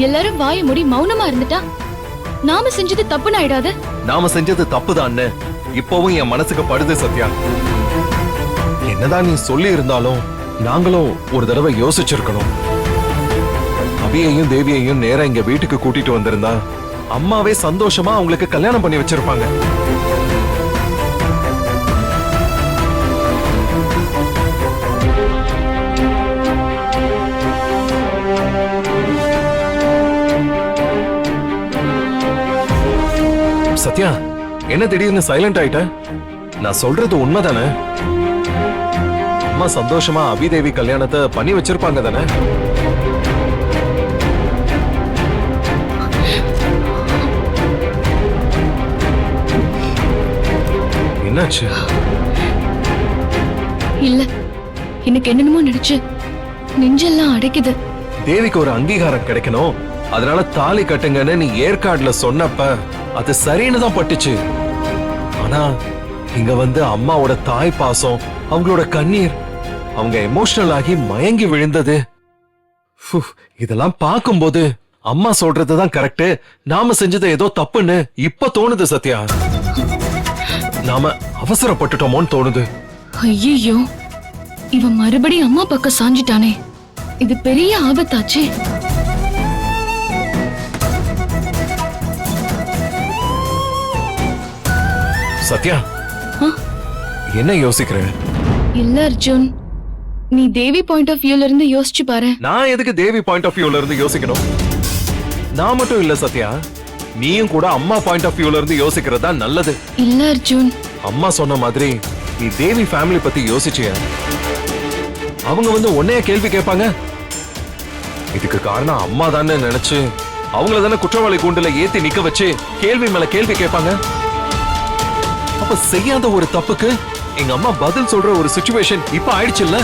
எல்லாரும் வாயை மூடி மௌனமா இருந்துட்டா நாம செஞ்சது தப்புன்னு ஆயிடாது? நாம செஞ்சது தப்புதான் இப்பவும் என் மனசுக்கு படுது சத்யா. என்னதான் நீ சொல்லி இருந்தாலும் நாங்களும் ஒரு தடவை யோசிச்சிருக்கணும். அபியையும் தேவியையும் நேரா இங்க வீட்டுக்கு கூட்டிட்டு வந்திருந்தா அம்மாவே சந்தோஷமா அவங்களுக்கு கல்யாணம் பண்ணி வச்சிருப்பாங்க. சத்யா, என்ன திடீர்னு சைலண்ட் ஆயிட்ட? நான் சொல்றது உண்மைதானே? அம்மா சந்தோஷமா அபிதேவி கல்யாணத்தை பண்ணி வச்சிருப்பாங்க தானே? என்னாச்சு? இல்ல, எனக்கு என்னென்னமோ நினைச்சு நெஞ்செல்லாம் அடைக்குது. தேவிக்கு ஒரு அங்கீகாரம் கிடைக்கணும், அதனால தாலி கட்டுங்கன்னு நீ ஏற்காடுல சொன்னப்ப அது சரின்னு தான் பட்டுச்சு. ஆனா இங்க வந்து அம்மாவோட தாய் பாசம், அவங்களோட கண்ணீர், அவங்க எமோஷனல் ஆகி மயங்கி விழுந்தது, இதெல்லாம் பார்க்கும்போது அம்மா சொல்றதுதான் கரெக்ட், நாம செஞ்சது ஏதோ தப்புன்னு இப்ப தோணுது சத்யா. நாம அவசரப்பட்டுட்டோமோன்னு தோணுது. ஐயோ, இவன் மறுபடியும் அம்மா பக்கம் சாஞ்சிட்டானே, இது பெரிய ஆபத்தாச்சே. சத்யா, என்ன யோசிக்கிற? இல்ல அர்ஜுன், நீ தேவி பாயிண்ட் ஆஃப் வியூல இருந்து யோசிச்சு பாரு. நான் எதுக்கு தேவி பாயிண்ட் ஆஃப் வியூல இருந்து யோசிக்கணும்? நான் மட்டும் இல்ல சத்யா, நீயும் கூட அம்மா பாயிண்ட் ஆஃப் வியூல இருந்து யோசிக்கிறதா நல்லது. இல்ல அர்ஜுன், அம்மா சொன்ன மாதிரி நீ தேவி ஃபேமிலி பத்தி யோசிச்சியா? அவங்க வந்து உன்னைய கேள்வி கேட்பாங்க. இதுக்கு காரணம் அம்மா தானே நினைச்சு அவங்கள தானே குற்றவாளி கூண்டுல ஏத்தி நிக்க வச்சு கேள்வி மேல கேள்வி கேட்பாங்க. அப்ப செய்யாத ஒரு தப்புக்கு எங்க அம்மா பதில் சொல்ற ஒரு சிச்சுவேஷன் இப்ப ஆயிடுச்சு இல்ல?